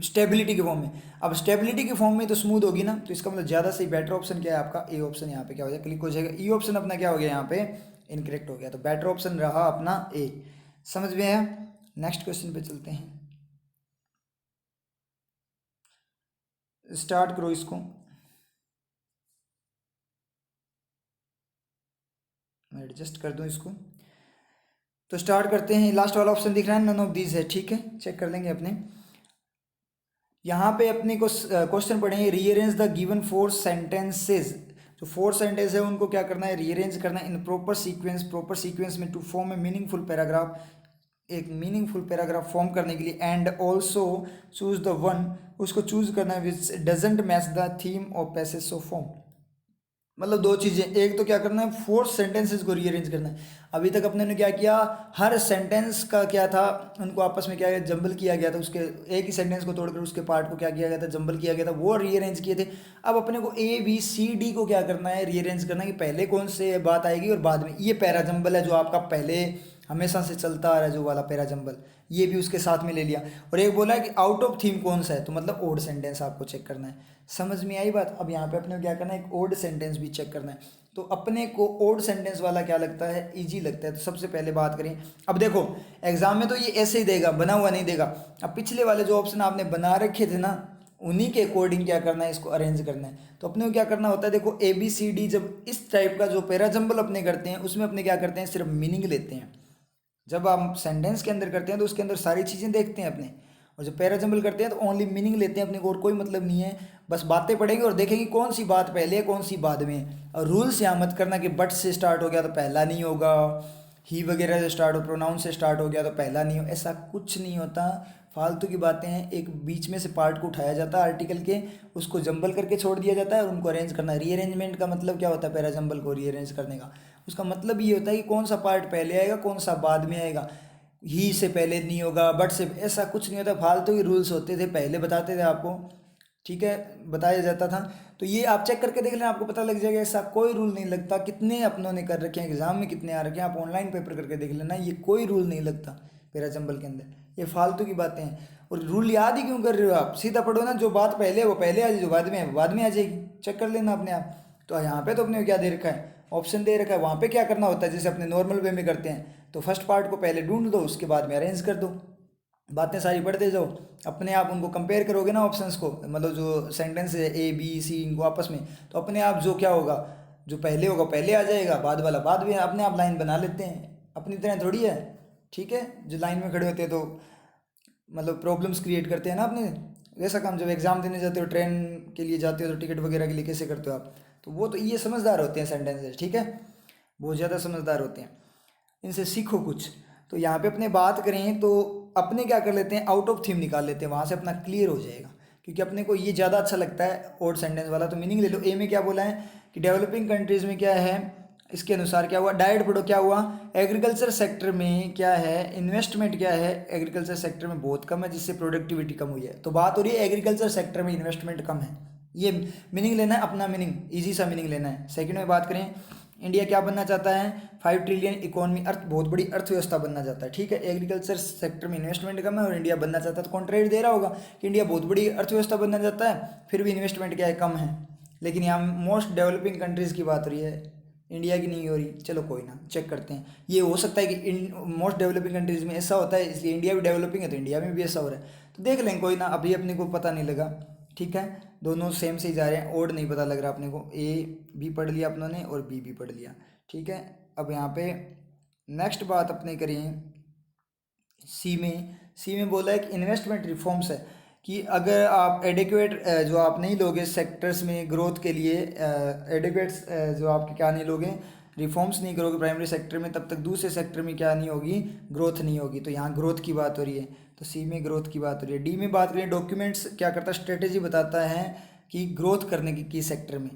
स्टेबिलिटी के फॉर्म में। अब स्टेबिलिटी के फॉर्म में तो स्मूथ होगी ना, तो इसका मतलब ज़्यादा सही बेटर ऑप्शन क्या है आपका, ए ऑप्शन। यहाँ पे क्या हो जाएगा, क्लिक हो जाएगा। ई ऑप्शन अपना क्या हो गया यहाँ पे, इनकरेक्ट हो गया। तो बेटर ऑप्शन रहा अपना ए। समझ में आया। नेक्स्ट क्वेश्चन पे चलते हैं, स्टार्ट करो इसको, मैं एडजस्ट कर दूं इसको। तो स्टार्ट करते हैं। लास्ट वाला ऑप्शन दिख रहा है, नन ऑफ दीज है। ठीक है, चेक कर लेंगे अपने। यहाँ पे अपने को क्वेश्चन पढ़ेंगे, रीअरेंज द गिवन 4 सेंटेंसेज। जो 4 सेंटेंस है उनको क्या करना है, रीअरेंज करना है in proper sequence, proper sequence में, to form a meaningful paragraph, एक मीनिंगफुल पैराग्राफ फॉर्म करने के लिए। And also choose the one, उसको चूज करना है which doesn't match the theme of passage so form. मतलब 2 चीज़ें, एक तो क्या करना है, 4 सेंटेंसेस को रीअरेंज करना है। अभी तक अपने ने क्या किया, हर सेंटेंस का क्या था, उनको आपस में क्या जंबल किया गया था, उसके एक ही सेंटेंस को तोड़कर उसके पार्ट को क्या किया गया था, जंबल किया गया था, वो रीअरेंज किए थे। अब अपने को ए बी सी डी को क्या करना है, रीअरेंज करना है कि पहले कौन से बात आएगी और बाद में। ये पैरा जंबल है जो आपका पहले हमेशा से चलता आ रहा है, जो वाला पैरा जंबल, ये भी उसके साथ में ले लिया। और एक बोला है कि आउट ऑफ थीम कौन सा है, तो मतलब ओड सेंटेंस आपको चेक करना है। समझ में आई बात। अब यहाँ पे अपने को क्या करना है, एक ओड सेंटेंस भी चेक करना है। तो अपने को ओड सेंटेंस वाला क्या लगता है, इजी लगता है। तो सबसे पहले बात करें, अब देखो एग्जाम में तो ये ऐसे ही देगा, बना हुआ नहीं देगा। अब पिछले वाले जो ऑप्शन आपने बना रखे थे ना, उन्हीं के अकॉर्डिंग क्या करना है, इसको अरेंज करना है। तो अपने को क्या करना होता है, देखो ए बी सी डी, जब इस टाइप का जो पैराजंबल अपने करते हैं, उसमें अपने क्या करते हैं, सिर्फ मीनिंग लेते हैं। जब आप सेंटेंस के अंदर करते हैं तो उसके अंदर सारी चीज़ें देखते हैं अपने, और जब पैराजंबल करते हैं तो ओनली मीनिंग लेते हैं अपने को, और कोई मतलब नहीं है। बस बातें पढ़ेंगे और देखेंगे कौन सी बात पहले है कौन सी बाद में है। और रूल्स यहाँ मत करना कि बट से स्टार्ट हो गया तो पहला नहीं होगा, ही वगैरह से स्टार्ट हो, प्रोनाउन से स्टार्ट हो गया तो पहला नहीं हो, ऐसा कुछ नहीं होता। फालतू की बातें हैं। एक बीच में से पार्ट को उठाया जाता है आर्टिकल के, उसको जंबल करके छोड़ दिया जाता है और उनको अरेंज करना है। रीअरेंजमेंट का मतलब क्या होता है, पैराजंबल को रीअरेंज करने का, उसका मतलब ये होता है कि कौन सा पार्ट पहले आएगा कौन सा बाद में आएगा। ही से पहले नहीं होगा, बट से, ऐसा कुछ नहीं होता। फालतू के रूल्स होते थे, पहले बताते थे आपको, ठीक है, बताया जाता था। तो ये आप चेक करके देख लेना, आपको पता लग जाएगा। ऐसा कोई रूल नहीं लगता। कितने अपनों ने कर रखे हैं, एग्जाम में कितने आ रखे हैं, आप ऑनलाइन पेपर करके देख लेना, ये कोई रूल नहीं लगता पैराजंबल के अंदर। ये फालतू की बातें हैं। और रूल याद ही क्यों कर रहे हो आप, सीधा पढ़ो ना, जो बात पहले है वो पहले आ जाए, जो बाद में है वो बाद में आ जाएगी। चेक कर लेना अपने आप। तो यहाँ पे तो अपने क्या दे रखा है, ऑप्शन दे रखा है। वहाँ पे क्या करना होता है, जैसे अपने नॉर्मल वे में करते हैं, तो फर्स्ट पार्ट को पहले ढूंढ दो, उसके बाद में अरेंज कर दो। बातें सारी पढ़ते जाओ, अपने आप उनको कंपेयर करोगे ना ऑप्शंस को, मतलब जो सेंटेंस है ए बी सी इनको आपस में, तो अपने आप जो क्या होगा, जो पहले होगा पहले आ जाएगा, बाद वाला बाद में, अपने आप लाइन बना लेते हैं, अपनी तरह थोड़ी है। ठीक है, जो लाइन में खड़े होते हैं तो मतलब प्रॉब्लम्स क्रिएट करते हैं ना अपने, वैसा काम जब एग्ज़ाम देने जाते हो, ट्रेन के लिए जाते हो तो टिकट वगैरह के लिए कैसे करते हो आप, तो वो तो ये समझदार होते हैं सेंटेंसेस, ठीक है, बहुत ज़्यादा समझदार होते हैं, इनसे सीखो कुछ। तो यहाँ पे अपने बात करें तो अपने क्या कर लेते हैं, आउट ऑफ थीम निकाल लेते हैं, वहाँ से अपना क्लियर हो जाएगा, क्योंकि अपने को ये ज़्यादा अच्छा लगता है ओड सेंटेंस वाला। तो मीनिंग ले लो, ए में क्या बोला है कि डेवलपिंग कंट्रीज़ में क्या है, इसके अनुसार क्या हुआ, डायरेक्ट पढ़ो क्या हुआ, एग्रीकल्चर सेक्टर में क्या है, इन्वेस्टमेंट क्या है, एग्रीकल्चर सेक्टर में बहुत कम है जिससे प्रोडक्टिविटी कम हुई है। तो बात हो रही है एग्रीकल्चर सेक्टर में इन्वेस्टमेंट कम है, ये मीनिंग लेना है, अपना मीनिंग ईजी सा मीनिंग लेना है। सेकंड में बात करें, इंडिया क्या बनना चाहता है, 5 ट्रिलियन इकोनॉमी, अर्थ बहुत बड़ी अर्थव्यवस्था बनना चाहता है, ठीक है, एग्रीकल्चर सेक्टर में इन्वेस्टमेंट कम है और इंडिया बनना चाहता है, तो कॉन्ट्रेक्ट दे रहा होगा कि इंडिया बहुत बड़ी अर्थव्यवस्था बनना चाहता है फिर भी इन्वेस्टमेंट क्या है, कम है। लेकिन यहाँ मोस्ट डेवलपिंग कंट्रीज़ की बात हो रही है, इंडिया की नहीं हो रही। चलो कोई ना, चेक करते हैं, ये हो सकता है कि मोस्ट डेवलपिंग कंट्रीज़ में ऐसा होता है इसलिए इंडिया भी डेवलपिंग है तो इंडिया में भी ऐसा हो रहा है, तो देख लें, कोई ना, अभी अपने को पता नहीं लगा, ठीक है, दोनों सेम से ही जा रहे हैं, ओड नहीं पता लग रहा अपने को, ए भी पढ़ लिया अपनों ने और बी भी पढ़ लिया, ठीक है। अब यहाँ पे नेक्स्ट बात अपने करें, सी में बोला है कि इन्वेस्टमेंट रिफॉर्म्स है, कि अगर आप एडिक्वेट जो आप नहीं लोगे सेक्टर्स में ग्रोथ के लिए, एडिक्वेट जो आपके क्या नहीं लोगे, रिफॉर्म्स नहीं करोगे प्राइमरी सेक्टर में, तब तक दूसरे सेक्टर में क्या नहीं होगी, ग्रोथ नहीं होगी। तो यहाँ ग्रोथ की बात हो रही है, तो सी में ग्रोथ की बात हो रही है। डी में बात करें, डॉक्यूमेंट्स क्या करता है, स्ट्रेटेजी बताता है कि ग्रोथ करने की सेक्टर में,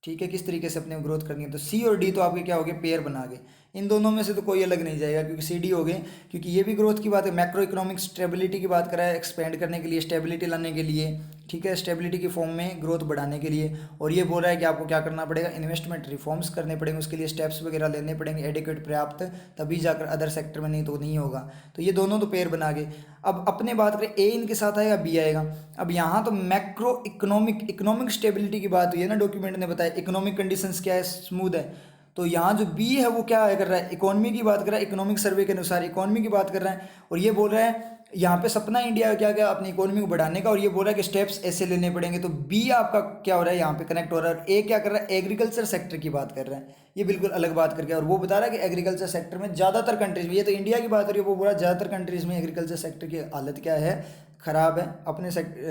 ठीक है, किस तरीके से अपने ग्रोथ करनी है। तो सी और डी तो आपके क्या हो गए, पेयर बना गए, इन दोनों में से तो कोई अलग नहीं जाएगा क्योंकि सी डी हो गए, क्योंकि ये भी ग्रोथ की बात है, मैक्रो इकोनॉमिक स्टेबिलिटी की बात करा है, एक्सपेंड करने के लिए, स्टेबिलिटी लाने के लिए, ठीक है, स्टेबिलिटी की फॉर्म में ग्रोथ बढ़ाने के लिए। और ये बोल रहा है कि आपको क्या करना पड़ेगा, इन्वेस्टमेंट रिफॉर्म्स करने पड़ेंगे, उसके लिए स्टेप्स वगैरह लेने पड़ेंगे एडिक्वेट पर्याप्त, तभी जाकर अदर सेक्टर में, नहीं तो नहीं होगा। तो ये दोनों तो पेयर बना गए। अब अपने बात करें, ए इनके साथ आएगा बी आएगा। अब यहाँ तो मैक्रो इकोनॉमिक स्टेबिलिटी की बात हुई है ना, डॉक्यूमेंट ने बताया इकोनॉमिक कंडीशंस क्या है, स्मूथ है। तो यहाँ जो बी है वो क्या कर रहा है, इकोनॉमी की बात कर रहा है, इकोनॉमिक सर्वे के अनुसार इकोनॉमी की बात कर रहा है, और ये बोल रहा है यहाँ पे सपना इंडिया का क्या क्या अपनी इकोनॉमी को बढ़ाने का, और ये बोल रहा है कि स्टेप्स ऐसे लेने पड़ेंगे। तो बी आपका क्या हो रहा है, यहाँ पे कनेक्ट हो रहा है, और ए क्या कर रहा है, एग्रीकल्चर सेक्टर की बात कर रहा है, ये बिल्कुल अलग बात करके, और वो बता रहा है कि एग्रीकल्चर सेक्टर में ज़्यादातर कंट्रीज में, ये तो इंडिया की बात हो रही है, वो बोला ज़्यादातर कंट्रीज में एग्रीकल्चर सेक्टर की हालत क्या है, ख़राब है। अपने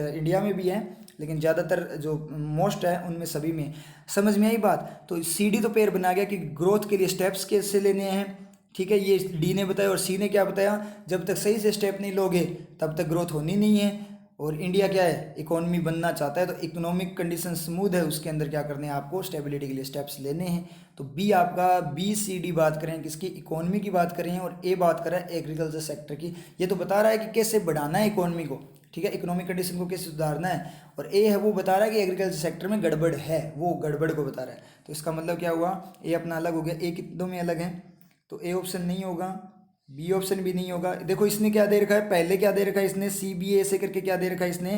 इंडिया में भी है लेकिन ज़्यादातर जो मोस्ट है उनमें सभी में। समझ में आई बात। तो सी डी तो पेयर बना गया कि ग्रोथ के लिए स्टेप्स कैसे लेने हैं, ठीक है, ये डी ने बताया, और सी ने क्या बताया, जब तक सही से स्टेप नहीं लोगे तब तक ग्रोथ होनी नहीं है। और इंडिया क्या है, इकोनॉमी बनना चाहता है, तो इकोनॉमिक कंडीशन स्मूथ है, उसके अंदर क्या करने हैं आपको, स्टेबिलिटी के लिए स्टेप्स लेने हैं। तो बी आपका, बी सी डी बात करें किसकी, इकोनॉमी की बात करें, और ए बात कर रहा है एग्रीकल्चर सेक्टर की। ये तो बता रहा है कि कैसे बढ़ाना है इकोनॉमी को, ठीक है, इकोनॉमिक कंडीशन को कैसे सुधारना है। और ए है वो बता रहा है कि एग्रीकल्चर सेक्टर में गड़बड़ है, वो गड़बड़ को बता रहा है। तो इसका मतलब क्या हुआ, ए अपना अलग हो गया, ए कितनों में अलग है, तो ए ऑप्शन नहीं होगा, बी ऑप्शन भी नहीं होगा। देखो इसने क्या दे रखा है, पहले क्या दे रखा है इसने, सी बी ए से करके क्या दे रखा है इसने,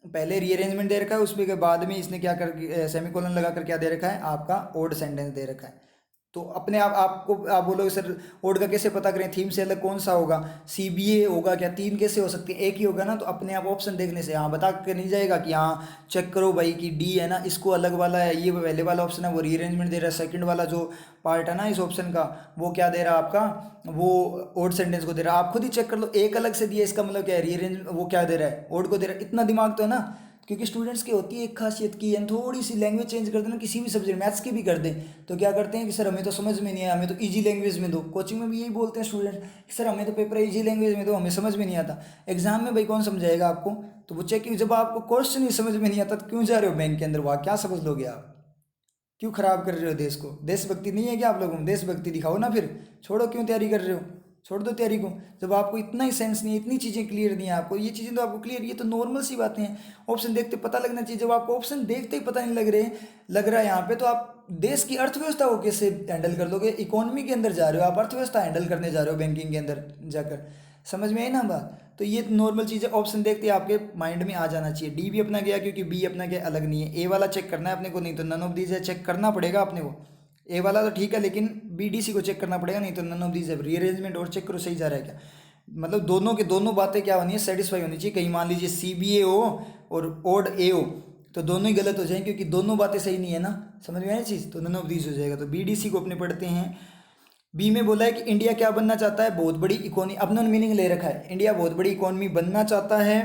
पहले रीअरेंजमेंट दे रखा है, उसमें के बाद में इसने क्या कर सेमीकोलन लगा कर क्या दे रखा है, आपका ओड सेंटेंस दे रखा है। तो अपने आप आपको आप बोलोगे सर ओड का कैसे पता करें, थीम से अलग कौन सा होगा, सी बी ए होगा क्या, तीन कैसे हो सकते हैं, एक ही होगा ना। तो अपने आप ऑप्शन देखने से यहाँ बता के नहीं जाएगा कि यहाँ चेक करो भाई कि डी है ना, इसको अलग वाला है, ये पहले वाला ऑप्शन है वो रीअरेंजमेंट दे रहा है, सेकंड वाला जो पार्ट है ना इस ऑप्शन का वो क्या दे रहा है आपका, वो ओड सेंटेंस को दे रहा है। आप खुद ही चेक कर लो, एक अलग से दिया इसका मतलब क्या है, रीअरेंज वो क्या दे रहा है, ओड को दे रहा है। इतना दिमाग तो है ना, क्योंकि स्टूडेंट्स की होती है एक खासियत की, यानी थोड़ी सी लैंग्वेज चेंज कर देना, किसी भी सब्जेक्ट मैथ्स की भी कर दें तो क्या करते हैं कि सर हमें तो समझ में नहीं आया, हमें तो इजी लैंग्वेज में दो। कोचिंग में भी यही बोलते हैं स्टूडेंट कि सर हमें तो पेपर इजी लैंग्वेज में दो, हमें समझ में नहीं आता। एग्जाम में भाई कौन समझाएगा आपको, तो वो चेक, जब आपको क्वेश्चन ही समझ में नहीं आता तो क्यों जा रहे हो बैंक के अंदर, वहाँ क्या समझ लोगे आप, क्यों खराब कर रहे हो देश को, देशभक्ति नहीं है क्या आप लोगों में, देशभक्ति दिखाओ ना, फिर छोड़ो, क्यों तैयारी कर रहे हो, छोड़ दो तैयारी को। जब आपको इतना ही सेंस नहीं है, इतनी चीज़ें क्लियर नहीं है आपको, ये चीज़ें तो आपको क्लियर, ये तो नॉर्मल सी बातें हैं, ऑप्शन देखते पता लगना चाहिए। जब आपको ऑप्शन देखते ही पता नहीं लग रहा है यहाँ पे, तो आप देश की अर्थव्यवस्था को कैसे हैंडल कर लोगे, इकोनॉमी के अंदर जा रहे हो आप, अर्थव्यवस्था हैंडल करने जा रहे हो बैंकिंग के अंदर जाकर। समझ में आई ना बात। तो ये नॉर्मल चीज़ है, ऑप्शन देखते ही आपके माइंड में आ जाना चाहिए। डी भी अपना गया क्योंकि बी अपना क्या अलग नहीं है, ए वाला चेक करना है अपने को, नहीं तो नन ऑफ दीज है, चेक करना पड़ेगा अपने को। ए वाला तो ठीक है लेकिन बी डी सी को चेक करना पड़ेगा, नहीं तो नन ऑफ दीज है, रीअरेंजमेंट और चेक करो सही जा रहा है क्या। मतलब दोनों के दोनों बातें क्या होनी है, सेटिस्फाई होनी चाहिए। कहीं मान लीजिए CBA हो और ओड ए हो तो दोनों ही गलत हो जाएंगे, क्योंकि दोनों बातें सही नहीं है ना, समझ में आया चीज़, तो नन ऑफ दीज हो जाएगा। तो BDC को अपने पढ़ते हैं। बी में बोला है कि इंडिया क्या बनना चाहता है, बहुत बड़ी इकोनॉमी, अपने मीनिंग ले रखा है, इंडिया बहुत बड़ी इकोनॉमी बनना चाहता है।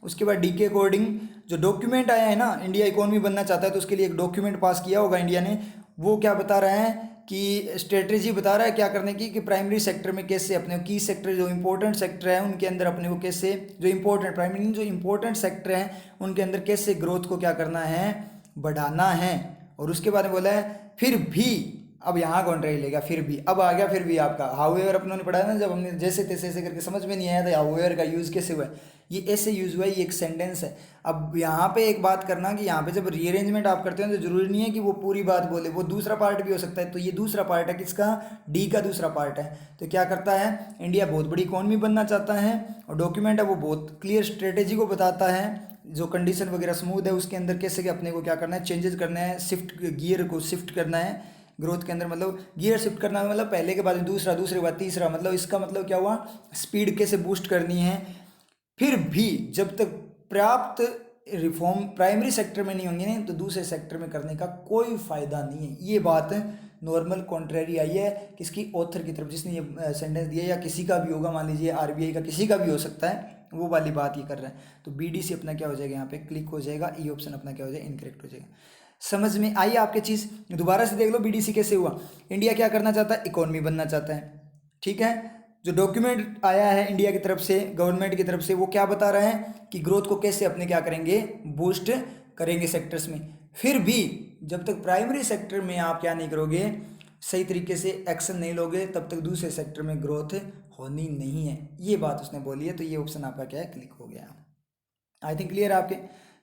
उसके बाद डी के अकॉर्डिंग जो डॉक्यूमेंट आया है ना, इंडिया इकोनॉमी बनना चाहता है, तो उसके लिए एक डॉक्यूमेंट पास किया होगा इंडिया ने, वो क्या बता रहा है कि स्ट्रेटेजी बता रहा है क्या करने की, कि प्राइमरी सेक्टर में कैसे अपने की सेक्टर जो इंपॉर्टेंट सेक्टर है उनके अंदर अपने को कैसे, जो इंपॉर्टेंट प्राइमरी जो इंपॉर्टेंट सेक्टर हैं उनके अंदर कैसे ग्रोथ को क्या करना है, बढ़ाना है। और उसके बाद में बोला है फिर भी, अब यहाँ कौन रह लेगा, फिर भी, अब आ गया फिर भी आपका हाउएवर, अपनों ने पढ़ा ना जब हमने जैसे तैसे ऐसे करके, समझ में नहीं आया था हाउएवर का यूज़ कैसे हुआ है, ये ऐसे यूज़ हुआ है, ये एक सेंटेंस है। अब यहाँ पे एक बात करना कि यहाँ पे जब रीअरेंजमेंट आप करते हैं तो जरूरी नहीं है कि वो पूरी बात बोले, वो दूसरा पार्ट भी हो सकता है। तो ये दूसरा पार्ट है किसका, डी का दूसरा पार्ट है। तो क्या करता है, इंडिया बहुत बड़ी इकोनॉमी बनना चाहता है, और डॉक्यूमेंट है वो बहुत क्लियर स्ट्रेटेजी को बताता है, जो कंडीशन वगैरह स्मूथ है उसके अंदर कैसे कि अपने को क्या करना है, चेंजेस करना है, शिफ्ट गियर को शिफ्ट करना है ग्रोथ के अंदर, मतलब गियर शिफ्ट करना है, मतलब पहले के बाद दूसरा, दूसरे के बाद तीसरा, मतलब इसका मतलब क्या हुआ, स्पीड कैसे बूस्ट करनी है। फिर भी जब तक पर्याप्त रिफॉर्म प्राइमरी सेक्टर में नहीं होंगे ना, तो दूसरे सेक्टर में करने का कोई फायदा नहीं है। ये बात नॉर्मल कॉन्ट्रेरी आई है किसकी, ऑथर की तरफ, जिसने ये सेंटेंस दिया, या किसी का भी होगा, मान लीजिए RBI का किसी का भी हो सकता है, वो वाली बात ये कर रहा है। तो BDC अपना क्या हो जाएगा, यहाँ पे क्लिक हो जाएगा, ई ऑप्शन अपना क्या हो जाएगा, इनकरेक्ट हो जाएगा। समझ में आई आपके चीज़, दोबारा से देख लो BDC कैसे हुआ। इंडिया क्या करना चाहता है, इकोनॉमी बनना चाहता है, ठीक है। जो डॉक्यूमेंट आया है इंडिया की तरफ से, गवर्नमेंट की तरफ से, वो क्या बता रहा है कि ग्रोथ को कैसे अपने क्या करेंगे, बूस्ट करेंगे सेक्टर्स में। फिर भी जब तक प्राइमरी सेक्टर में आप क्या नहीं करोगे, सही तरीके से एक्शन नहीं लोगे, तब तक दूसरे सेक्टर में ग्रोथ होनी नहीं है, ये बात उसने बोली है। तो ये ऑप्शन आपका क्या है, क्लिक हो गया। आई थिंक क्लियर है आपके,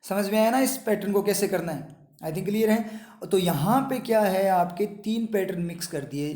समझ में आया ना इस पैटर्न को कैसे करना है, आई थिंक क्लियर है। तो यहाँ पे क्या है, आपके 3 पैटर्न मिक्स कर दिए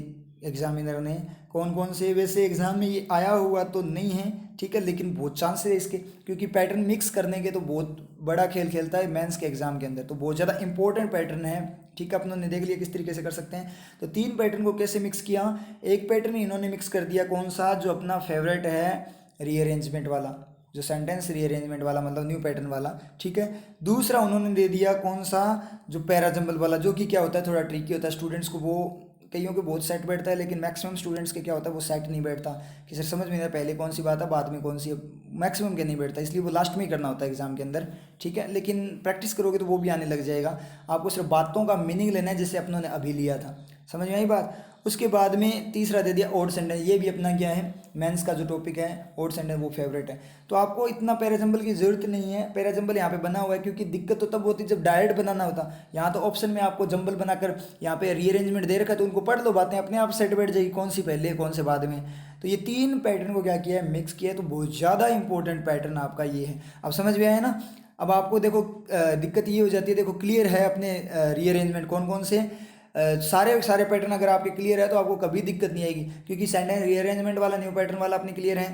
एग्जामिनर ने। कौन कौन से, वैसे एग्जाम में ये आया हुआ तो नहीं है, ठीक है, लेकिन बहुत चांसेस है इसके, क्योंकि पैटर्न मिक्स करने के तो बहुत बड़ा खेल खेलता है मेंस के एग्जाम के अंदर, तो बहुत ज़्यादा इंपॉर्टेंट पैटर्न है, ठीक है। अपनों ने देख लिया किस तरीके से कर सकते हैं। तो 3 पैटर्न को कैसे मिक्स किया, एक पैटर्न इन्होंने मिक्स कर दिया, कौन सा, जो अपना फेवरेट है, रीअरेंजमेंट वाला, जो सेंटेंस रीअरेंजमेंट वाला, मतलब न्यू पैटर्न वाला, ठीक है। दूसरा उन्होंने दे दिया कौन सा, जो पैराजंबल वाला, जो कि क्या होता है, थोड़ा ट्रिकी होता है, स्टूडेंट्स को वो कईयों के बहुत सेट बैठता है, लेकिन मैक्सिमम स्टूडेंट्स के क्या होता है, वो सेट नहीं बैठता, कि सर समझ में नहीं आता पहले कौन सी बात है बाद में कौन सी है, मैक्सिमम के नहीं बैठता, इसलिए वो लास्ट में ही करना होता है एग्जाम के अंदर, ठीक है। लेकिन प्रैक्टिस करोगे तो वो भी आने लग जाएगा। आपको सिर्फ बातों का मीनिंग लेना है, जैसे अपनों ने अभी लिया था, समझ में आई बात। उसके बाद में तीसरा दे दिया ऑड सेंटेंस, ये भी अपना क्या है, मेंस का जो टॉपिक है ऑड सेंटेंस, वो फेवरेट है। तो आपको इतना पैराजंबल की जरूरत नहीं है, पैराजंबल यहाँ पे बना हुआ है, क्योंकि दिक्कत तो तब होती जब डायरेक्ट बनाना होता। यहाँ तो ऑप्शन में आपको जंबल बनाकर यहाँ पे रीअरेंजमेंट दे रखा है, तो उनको पढ़ लो, बातें अपने आप सेट बैठ जाएगी, कौन सी पहले कौन से बाद में। तो ये 3 पैटर्न को क्या किया है, मिक्स किया है। तो बहुत ज़्यादा इंपॉर्टेंट पैटर्न आपका ये है। अब समझ में आया ना। अब आपको देखो दिक्कत ये हो जाती है, देखो क्लियर है अपने रीअरेंजमेंट कौन कौन से, सारे पैटर्न अगर आपके क्लियर है तो आपको कभी दिक्कत नहीं आएगी, क्योंकि सेंटेंस रीअरेंजमेंट वाला, न्यू पैटर्न वाला अपने क्लियर है,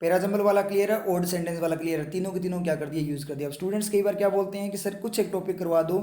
पैराजंबल वाला क्लियर है, ओड सेंटेंस वाला क्लियर है, तीनों के तीनों क्या कर दिया, यूज़ कर दिया। अब स्टूडेंट्स कई बार क्या बोलते हैं कि सर कुछ एक टॉपिक करवा दो,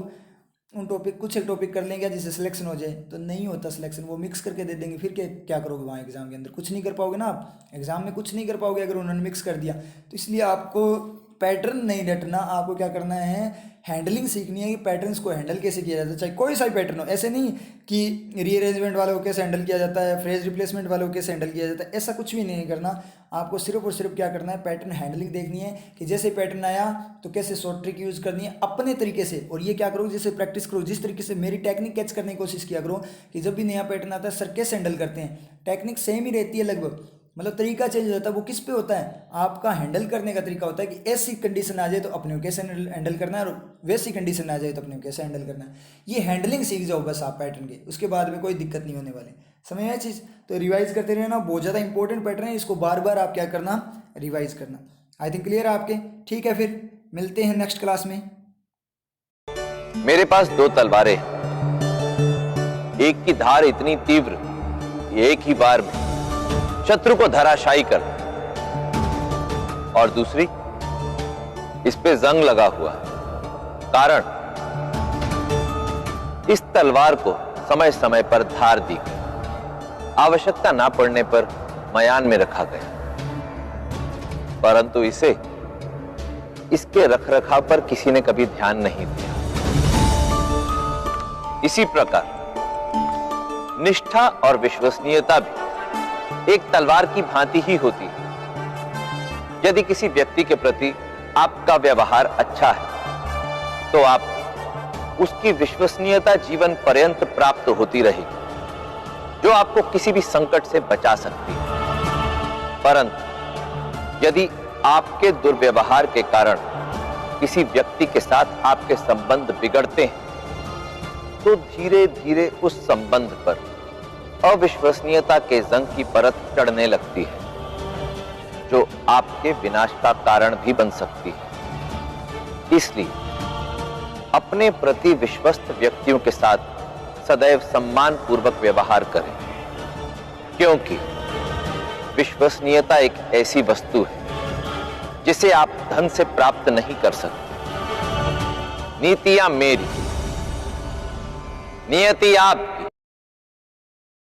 उन टॉपिक कुछ एक टॉपिक कर लेंगे जिससे सिलेक्शन हो जाए, तो नहीं होता सिलेक्शन, वो मिक्स करके दे देंगे, फिर क्या करोगे वहाँ एग्जाम के अंदर, कुछ नहीं कर पाओगे ना आप, एग्जाम में कुछ नहीं कर पाओगे अगर उन्होंने मिक्स कर दिया। तो इसलिए आपको पैटर्न नहीं रटना, आपको क्या करना है, हैंडलिंग सीखनी है कि पैटर्न्स को हैंडल कैसे किया जाता है, चाहे कोई सा भी पैटर्न हो। ऐसे नहीं कि रीअरेंजमेंट वालों को कैसे हैंडल किया जाता है, फ्रेज रिप्लेसमेंट वालों को कैसे हैंडल किया जाता है, ऐसा कुछ भी नहीं करना। आपको सिर्फ और सिर्फ क्या करना है, पैटर्न हैंडलिंग देखनी है कि जैसे पैटर्न आया तो कैसे शॉर्ट ट्रिक यूज़ करनी है अपने तरीके से। और ये क्या करो, जैसे प्रैक्टिस करो, जिस तरीके से मेरी टेक्निक कैच करने की कोशिश किया करो कि जब भी नया पैटर्न आता है सर कैसे हैंडल करते हैं, टेक्निक सेम ही रहती है लगभग, मतलब तरीका चेंज हो जाता है। वो किस पे होता है, आपका हैंडल करने का तरीका होता है कि ऐसी कंडीशन आ जाए तो अपने को कैसे हैंडल करना है, और वैसी कंडीशन आ जाए तो अपने को कैसे हैंडल करना है। ये हैंडलिंग सीख जाओ बस आप पैटर्न के, उसके बाद में कोई दिक्कत नहीं होने वाली। समझ में आया चीज़। तो रिवाइज करते रहना, बहुत ज़्यादा इंपॉर्टेंट पैटर्न है, इसको बार बार आप क्या करना, रिवाइज करना। आई थिंक क्लियर है आपके, ठीक है। फिर मिलते हैं नेक्स्ट क्लास में। मेरे पास 2 तलवारें, एक की धार इतनी तीव्र कि एक ही बार में शत्रु को धराशायी कर, और दूसरी इस पे जंग लगा हुआ है। कारण, इस तलवार को समय समय पर धार दी गई, आवश्यकता ना पड़ने पर मयान में रखा गया। परंतु इसके रखरखाव पर किसी ने कभी ध्यान नहीं दिया। इसी प्रकार निष्ठा और विश्वसनीयता भी एक तलवार की भांति ही होती है। यदि किसी व्यक्ति के प्रति आपका व्यवहार अच्छा है तो आप उसकी विश्वसनीयता जीवन पर्यंत प्राप्त होती रहेगी, जो आपको किसी भी संकट से बचा सकती है। परंतु यदि आपके दुर्व्यवहार के कारण किसी व्यक्ति के साथ आपके संबंध बिगड़ते हैं तो धीरे धीरे उस संबंध पर अविश्वसनीयता के जंग की परत चढ़ने लगती है, जो आपके विनाश का कारण भी बन सकती है। इसलिए अपने प्रति विश्वस्त व्यक्तियों के साथ सदैव सम्मान पूर्वक व्यवहार करें, क्योंकि विश्वसनीयता एक ऐसी वस्तु है जिसे आप धन से प्राप्त नहीं कर सकते। नीतियां मेरी, नियति आपकी,